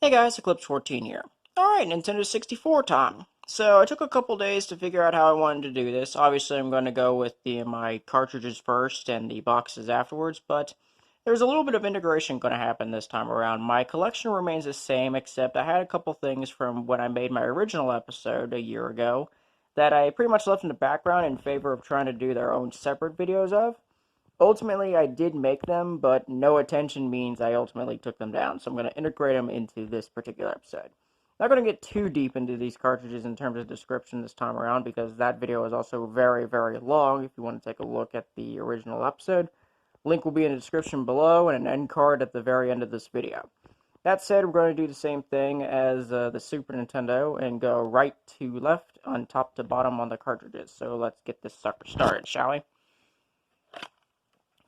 Hey guys, Eclipse14 here. Alright, Nintendo 64 time. So I took a couple days to figure out how I wanted to do this. Obviously I'm going to go with my cartridges first and the boxes afterwards, but there's a little bit of integration going to happen this time around. My collection remains the same, except I had a couple things from when I made my original episode a year ago that I pretty much left in the background in favor of trying to do their own separate videos of. Ultimately, I did make them, but no attention means I ultimately took them down, so I'm going to integrate them into this particular episode. Not going to get too deep into these cartridges in terms of description this time around, because that video is also very, very long if you want to take a look at the original episode. Link will be in the description below, and an end card at the very end of this video. That said, we're going to do the same thing as the Super Nintendo, and go right to left, on top to bottom on the cartridges. So let's get this sucker started, shall we?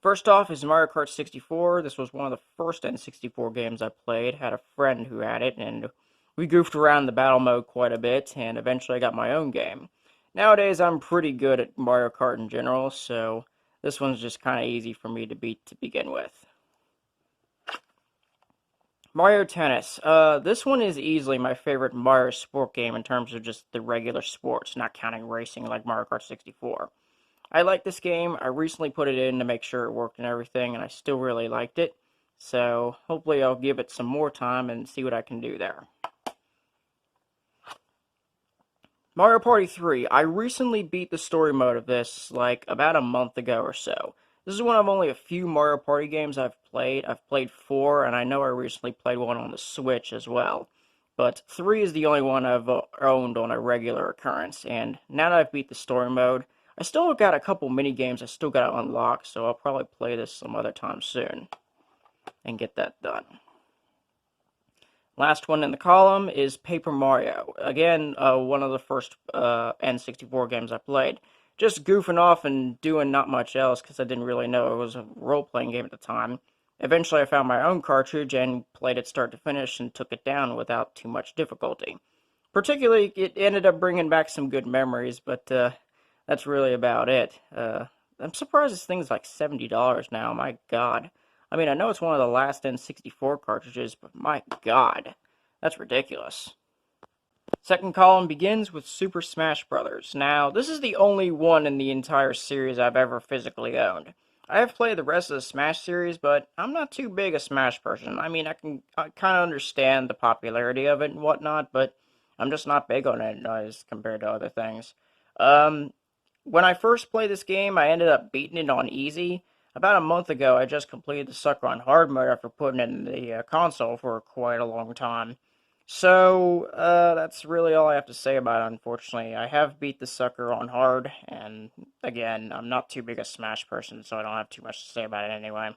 First off is Mario Kart 64. This was one of the first N64 games I played. Had a friend who had it, and we goofed around the battle mode quite a bit, and eventually I got my own game. Nowadays, I'm pretty good at Mario Kart in general, so this one's just kind of easy for me to beat to begin with. Mario Tennis. This one is easily my favorite Mario sport game in terms of just the regular sports, not counting racing like Mario Kart 64. I like this game. I recently put it in to make sure it worked and everything, and I still really liked it. So, hopefully I'll give it some more time and see what I can do there. Mario Party 3. I recently beat the story mode of this, like, about a month ago or so. This is one of only a few Mario Party games I've played. I've played 4, and I know I recently played one on the Switch as well. But 3 is the only one I've owned on a regular occurrence, and now that I've beat the story mode, I still got a couple mini games I still got to unlock, so I'll probably play this some other time soon and get that done. Last one in the column is Paper Mario. Again, one of the first N64 games I played. Just goofing off and doing not much else because I didn't really know it was a role-playing game at the time. Eventually I found my own cartridge and played it start to finish and took it down without too much difficulty. Particularly, it ended up bringing back some good memories, but that's really about it. I'm surprised this thing's like $70 now, my god. I mean, I know it's one of the last N64 cartridges, but my god, that's ridiculous. Second column begins with Super Smash Bros. Now, this is the only one in the entire series I've ever physically owned. I have played the rest of the Smash series, but I'm not too big a Smash person. I mean, I kind of understand the popularity of it and whatnot, but I'm just not big on it as compared to other things. When I first played this game, I ended up beating it on easy. About a month ago, I just completed the sucker on hard mode after putting it in the console for quite a long time. So, that's really all I have to say about it, unfortunately. I have beat the sucker on hard, and again, I'm not too big a Smash person, so I don't have too much to say about it anyway.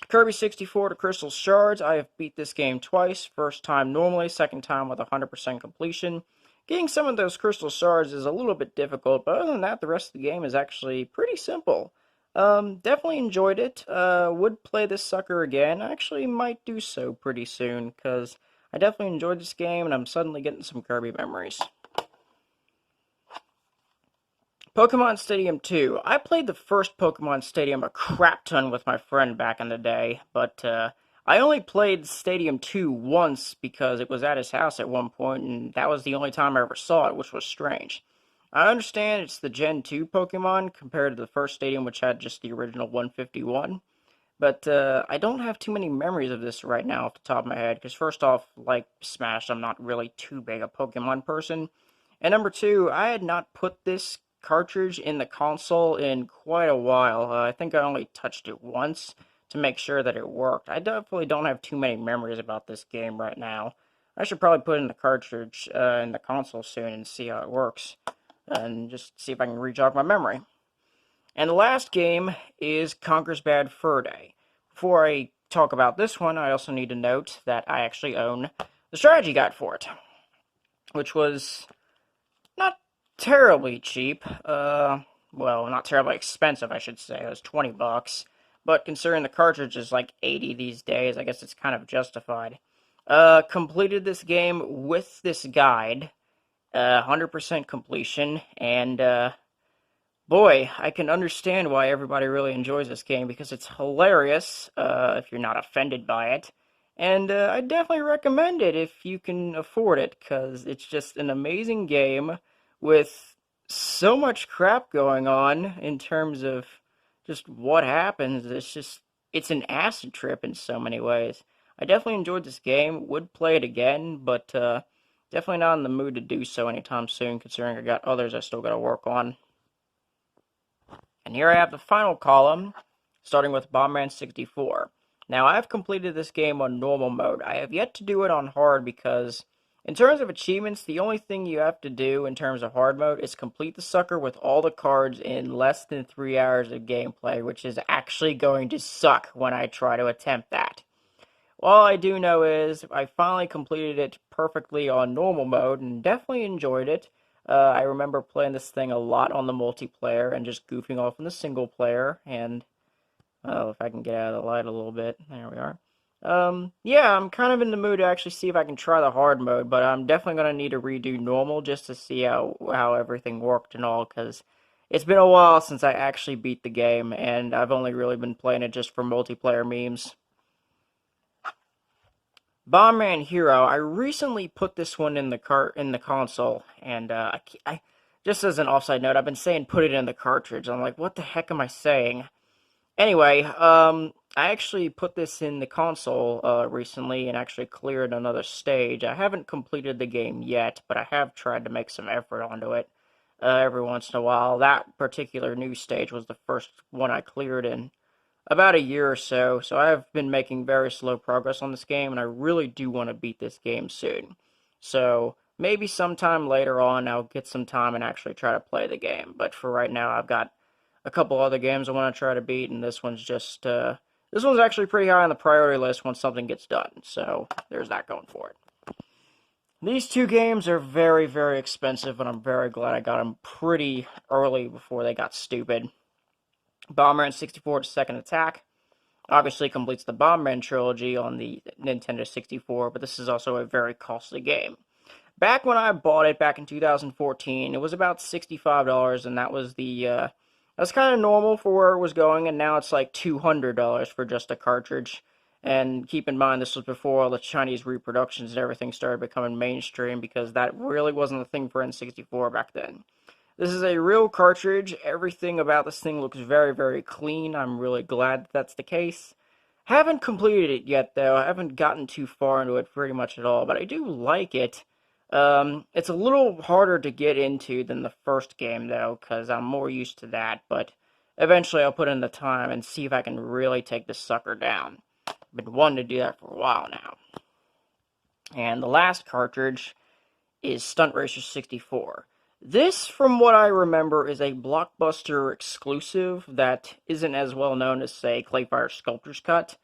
Kirby 64 to Crystal Shards. I have beat this game twice. First time normally, second time with 100% completion. Getting some of those crystal shards is a little bit difficult, but other than that, the rest of the game is actually pretty simple. Definitely enjoyed it. Would play this sucker again. I actually might do so pretty soon, because I definitely enjoyed this game, and I'm suddenly getting some Kirby memories. Pokemon Stadium 2. I played the first Pokemon Stadium a crap ton with my friend back in the day, but I only played Stadium 2 once because it was at his house at one point, and that was the only time I ever saw it, which was strange. I understand it's the Gen 2 Pokemon compared to the first Stadium, which had just the original 151, but I don't have too many memories of this right now off the top of my head, because first off, like Smash, I'm not really too big a Pokemon person, and number two, I had not put this cartridge in the console in quite a while. I think I only touched it once to make sure that it worked. I definitely don't have too many memories about this game right now. I should probably put in the cartridge in the console soon and see how it works, and just see if I can re-jog my memory. And the last game is Conker's Bad Fur Day. Before I talk about this one, I also need to note that I actually own the strategy guide for it, which was not terribly cheap. Well, not terribly expensive, I should say. It was 20 bucks. But considering the cartridge is like 80 these days, I guess it's kind of justified. Completed this game with this guide. 100% completion. And, boy, I can understand why everybody really enjoys this game, because it's hilarious, if you're not offended by it. And I definitely recommend it if you can afford it, because it's just an amazing game with so much crap going on in terms of just what happens. It's an acid trip in so many ways. I definitely enjoyed this game, would play it again, but definitely not in the mood to do so anytime soon, considering I got others I still got to work on. And here I have the final column, starting with Bomberman 64. Now, I've completed this game on normal mode. I have yet to do it on hard because, in terms of achievements, the only thing you have to do in terms of hard mode is complete the sucker with all the cards in less than 3 hours of gameplay, which is actually going to suck when I try to attempt that. All I do know is I finally completed it perfectly on normal mode and definitely enjoyed it. I remember playing this thing a lot on the multiplayer and just goofing off in the single player. And oh, if I can get out of the light a little bit, there we are. Yeah, I'm kind of in the mood to actually see if I can try the hard mode, but I'm definitely gonna need to redo normal just to see how everything worked and all, because it's been a while since I actually beat the game, and I've only really been playing it just for multiplayer memes. Bomberman Hero. I recently put this one in the cart in the console, and I just as an offside note, I've been saying put it in the cartridge. I'm like, what the heck am I saying? Anyway, I actually put this in the console recently and actually cleared another stage. I haven't completed the game yet, but I have tried to make some effort onto it every once in a while. That particular new stage was the first one I cleared in about a year or so, so I've been making very slow progress on this game, and I really do want to beat this game soon. So maybe sometime later on I'll get some time and actually try to play the game. But for right now, I've got a couple other games I want to try to beat, and this one's actually pretty high on the priority list once something gets done. So there's that going for it. These two games are very, very expensive, and I'm very glad I got them pretty early before they got stupid. Bomber and 64 Second Attack obviously completes the Bomberman trilogy on the Nintendo 64, but this is also a very costly game. Back when I bought it back in 2014, it was about $65, and that's kind of normal for where it was going, and now it's like $200 for just a cartridge. And keep in mind, this was before all the Chinese reproductions and everything started becoming mainstream, because that really wasn't a thing for N64 back then. This is a real cartridge. Everything about this thing looks very, very clean. I'm really glad that's the case. Haven't completed it yet, though. I haven't gotten too far into it pretty much at all, but I do like it. It's a little harder to get into than the first game, though, because I'm more used to that, but eventually I'll put in the time and see if I can really take this sucker down. I've been wanting to do that for a while now. And the last cartridge is Stunt Racer 64. This, from what I remember, is a Blockbuster exclusive that isn't as well known as, say, Clayfire Sculptor's Cut.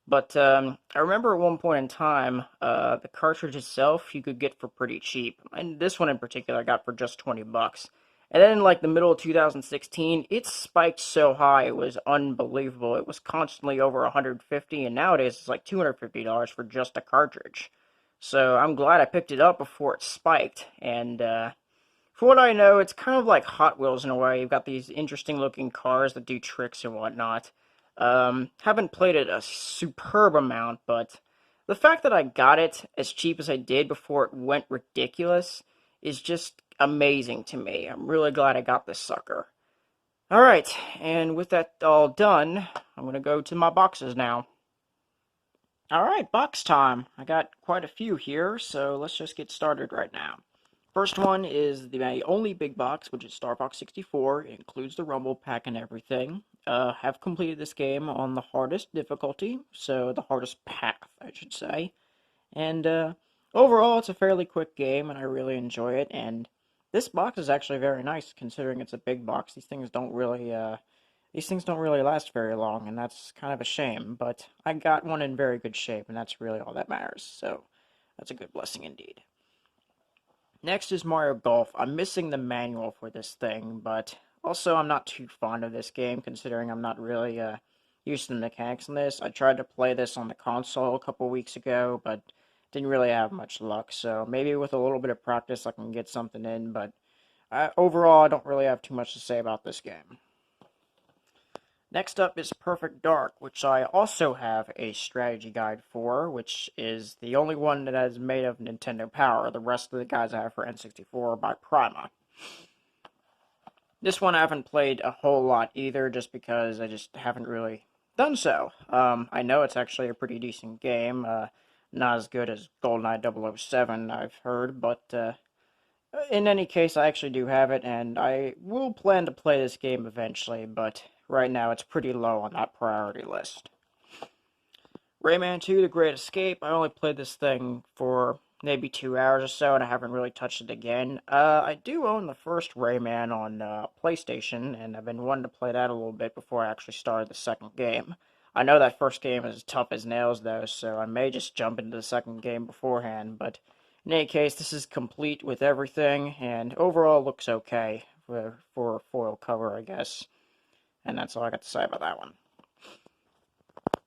But I remember at one point in time, the cartridge itself you could get for pretty cheap. And this one in particular I got for just 20 bucks. And then in like the middle of 2016, it spiked so high it was unbelievable. It was constantly over 150, and nowadays it's like $250 for just a cartridge. So I'm glad I picked it up before it spiked. And for what I know, it's kind of like Hot Wheels in a way. You've got these interesting looking cars that do tricks and whatnot. Haven't played it a superb amount, but the fact that I got it as cheap as I did before it went ridiculous is just amazing to me. I'm really glad I got this sucker. Alright, and with that all done, I'm going to go to my boxes now. Alright, box time. I got quite a few here, so let's just get started right now. First one is my only big box, which is Star Fox 64. It includes the Rumble Pack and everything. Have completed this game on the hardest difficulty, so the hardest path, I should say. And overall, it's a fairly quick game, and I really enjoy it. And this box is actually very nice, considering it's a big box. These things don't really last very long, and that's kind of a shame. But I got one in very good shape, and that's really all that matters. So that's a good blessing indeed. Next is Mario Golf. I'm missing the manual for this thing, but also I'm not too fond of this game, considering I'm not really used to the mechanics in this. I tried to play this on the console a couple weeks ago, but didn't really have much luck. So maybe with a little bit of practice I can get something in, but overall I don't really have too much to say about this game. Next up is Perfect Dark, which I also have a strategy guide for, which is the only one that is made of Nintendo Power. The rest of the guides I have for N64 are by Prima. This one I haven't played a whole lot either, just because I just haven't really done so. I know it's actually a pretty decent game, not as good as GoldenEye 007, I've heard, but in any case, I actually do have it, and I will plan to play this game eventually, but right now it's pretty low on that priority list. Rayman 2, The Great Escape, I only played this thing for maybe 2 hours or so, and I haven't really touched it again. I do own the first Rayman on PlayStation, and I've been wanting to play that a little bit before I actually started the second game. I know that first game is tough as nails, though, so I may just jump into the second game beforehand, but in any case, this is complete with everything, and overall looks okay for a foil cover, I guess. And that's all I got to say about that one.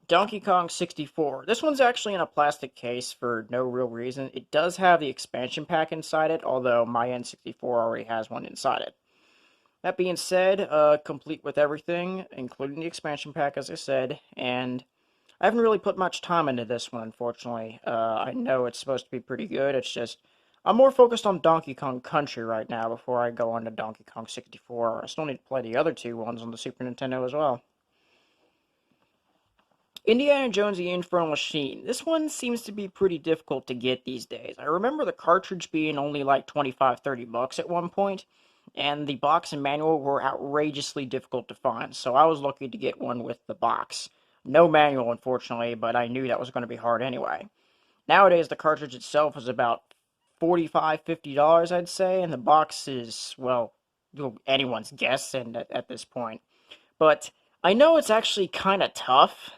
Donkey Kong 64. This one's actually in a plastic case for no real reason. It does have the expansion pack inside it, although my N64 already has one inside it. That being said, complete with everything, including the expansion pack, as I said, and I haven't really put much time into this one, unfortunately. I know it's supposed to be pretty good, it's just I'm more focused on Donkey Kong Country right now before I go on to Donkey Kong 64. I still need to play the other two ones on the Super Nintendo as well. Indiana Jones and the Infernal Machine. This one seems to be pretty difficult to get these days. I remember the cartridge being only like 25, 30 bucks at one point, and the box and manual were outrageously difficult to find, so I was lucky to get one with the box. No manual, unfortunately, but I knew that was going to be hard anyway. Nowadays, the cartridge itself is about $45, $50, I'd say, and the box is, well, anyone's guess and at this point. But I know it's actually kind of tough,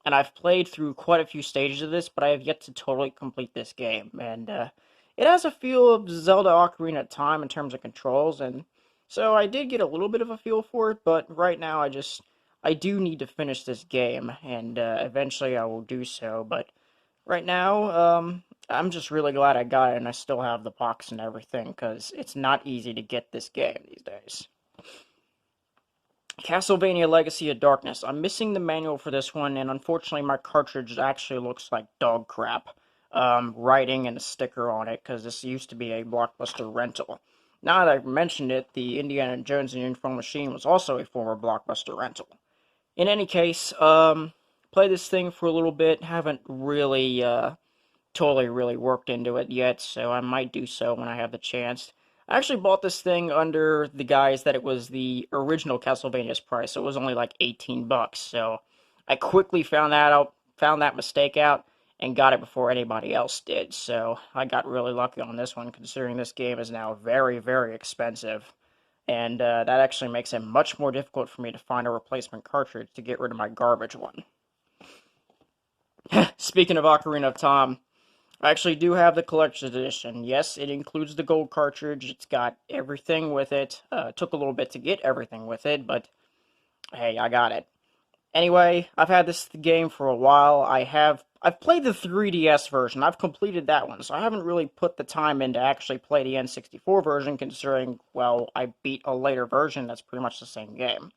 and I've played through quite a few stages of this, but I have yet to totally complete this game. And it has a feel of Zelda Ocarina of Time in terms of controls, and so I did get a little bit of a feel for it, but right now I do need to finish this game, and eventually I will do so, but right now, I'm just really glad I got it, and I still have the box and everything, because it's not easy to get this game these days. Castlevania Legacy of Darkness. I'm missing the manual for this one, and unfortunately my cartridge actually looks like dog crap. Writing and a sticker on it, because this used to be a Blockbuster rental. Now that I've mentioned it, the Indiana Jones and the Infernal Machine was also a former Blockbuster rental. In any case, play this thing for a little bit. Haven't really, totally really worked into it yet, so I might do so when I have the chance. I actually bought this thing under the guise that it was the original Castlevania's price, so it was only like 18 bucks. So I quickly found that mistake out, and got it before anybody else did. So I got really lucky on this one, considering this game is now very, very expensive. And that actually makes it much more difficult for me to find a replacement cartridge to get rid of my garbage one. Speaking of Ocarina of Time, I actually do have the collector's edition. Yes, it includes the gold cartridge. It's got everything with it. Took a little bit to get everything with it, but hey, I got it. Anyway, I've had this game for a while. I've played the 3DS version. I've completed that one, so I haven't really put the time in to actually play the N64 version, considering, well, I beat a later version that's pretty much the same game.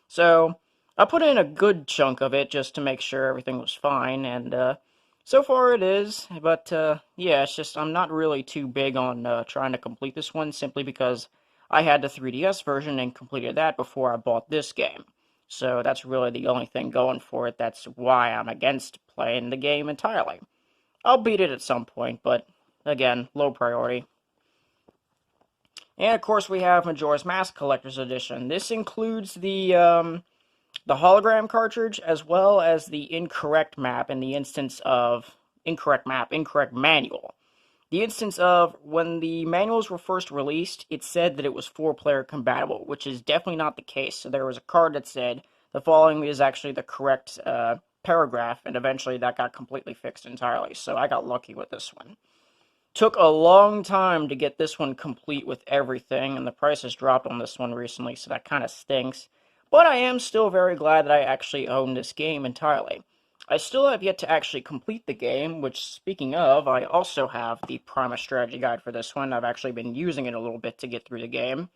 So, I put in a good chunk of it just to make sure everything was fine, and so far it is, but yeah, it's just I'm not really too big on trying to complete this one, simply because I had the 3DS version and completed that before I bought this game. So that's really the only thing going for it. That's why I'm against playing the game entirely. I'll beat it at some point, but again, low priority. And of course we have Majora's Mask Collector's Edition. This includes the hologram cartridge, as well as the incorrect map in the instance of incorrect manual. The instance of when the manuals were first released, it said that it was 4-player compatible, which is definitely not the case. So there was a card that said the following is actually the correct paragraph, and eventually that got completely fixed entirely. So I got lucky with this one. Took a long time to get this one complete with everything, and the price has dropped on this one recently, so that kind of stinks. But I am still very glad that I actually own this game entirely. I still have yet to actually complete the game, which, speaking of, I also have the Prima strategy guide for this one. I've actually been using it a little bit to get through the game.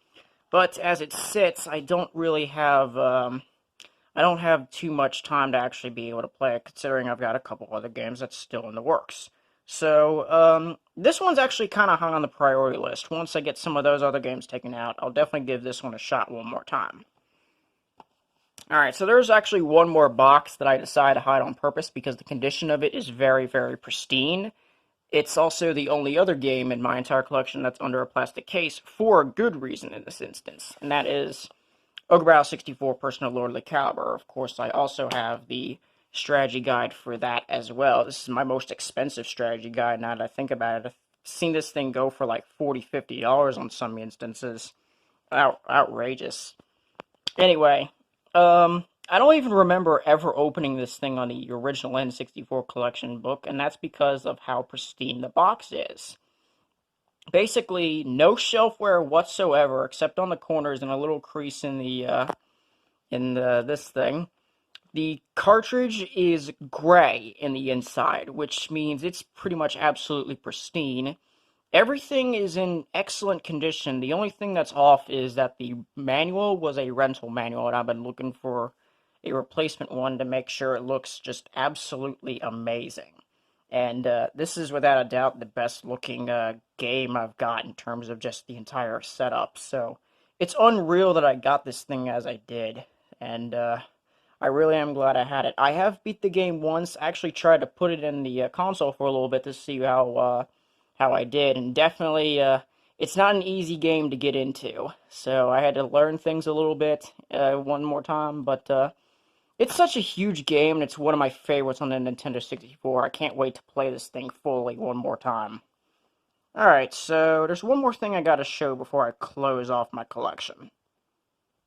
But as it sits, I don't really have, I don't have too much time to actually be able to play it, considering I've got a couple other games that's still in the works. So, this one's actually kind of hung on the priority list. Once I get some of those other games taken out, I'll definitely give this one a shot one more time. Alright, so there's actually one more box that I decided to hide on purpose because the condition of it is very, very pristine. It's also the only other game in my entire collection that's under a plastic case for a good reason in this instance, and that is Ogre 64 Personal Lordly Caliber. Of course, I also have the strategy guide for that as well. This is my most expensive strategy guide now that I think about it. I've seen this thing go for like $40, $50 on some instances. Outrageous. Anyway, I don't even remember ever opening this thing on the original N64 Collection book, and that's because of how pristine the box is. Basically, no shelfware whatsoever, except on the corners and a little crease in the this thing. The cartridge is gray in the inside, which means it's pretty much absolutely pristine. Everything is in excellent condition. The only thing that's off is that the manual was a rental manual, and I've been looking for a replacement one to make sure it looks just absolutely amazing. And this is without a doubt the best looking game I've got in terms of just the entire setup. So it's unreal that I got this thing as I did. And I really am glad I had it. I have beat the game once. I actually tried to put it in the console for a little bit to see how I did. And definitely, it's not an easy game to get into. So I had to learn things a little bit one more time. But it's such a huge game, and it's one of my favorites on the Nintendo 64. I can't wait to play this thing fully one more time. Alright, so there's one more thing I gotta show before I close off my collection.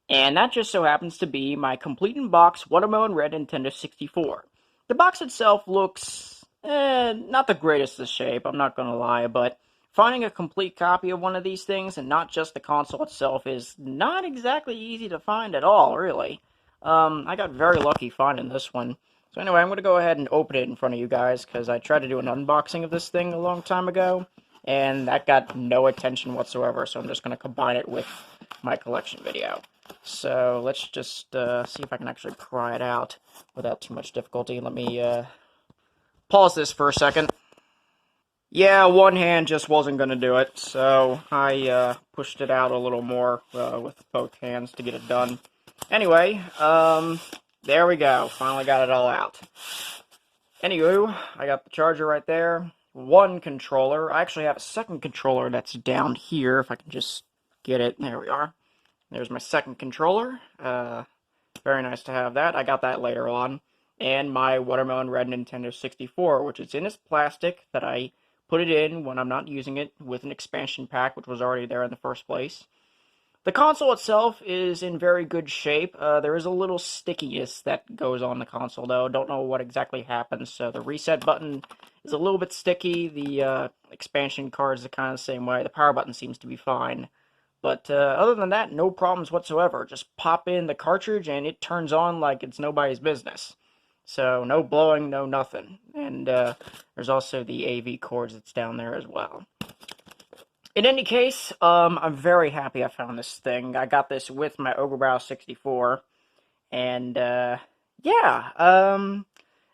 And that just so happens to be my complete in box Watermelon Red Nintendo 64. The box itself looks, not the greatest of shape, I'm not gonna lie, but finding a complete copy of one of these things, and not just the console itself, is not exactly easy to find at all, really. I got very lucky finding this one. So anyway, I'm going to go ahead and open it in front of you guys, because I tried to do an unboxing of this thing a long time ago, and that got no attention whatsoever, so I'm just going to combine it with my collection video. So let's just see if I can actually pry it out without too much difficulty. Let me pause this for a second. Yeah, one hand just wasn't going to do it, so I pushed it out a little more with both hands to get it done. Anyway, there we go. Finally got it all out. Anywho, I got the charger right there. One controller. I actually have a second controller that's down here, if I can just get it. There we are. There's my second controller. Very nice to have that. I got that later on. And my Watermelon Red Nintendo 64, which is in its plastic that I put it in when I'm not using it with an expansion pack, which was already there in the first place. The console itself is in very good shape. There is a little stickiness that goes on the console, though. Don't know what exactly happens. So the reset button is a little bit sticky. The expansion cards are kind of the same way. The power button seems to be fine. But other than that, no problems whatsoever. Just pop in the cartridge and it turns on like it's nobody's business. So no blowing, no nothing. And there's also the AV cords that's down there as well. In any case, I'm very happy I found this thing. I got this with my Ogre 64. And, yeah,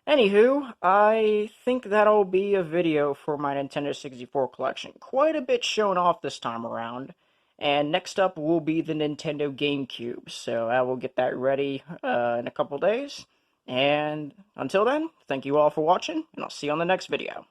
anywho, I think that'll be a video for my Nintendo 64 collection. Quite a bit shown off this time around. And next up will be the Nintendo GameCube. So I will get that ready in a couple days. And until then, thank you all for watching, and I'll see you on the next video.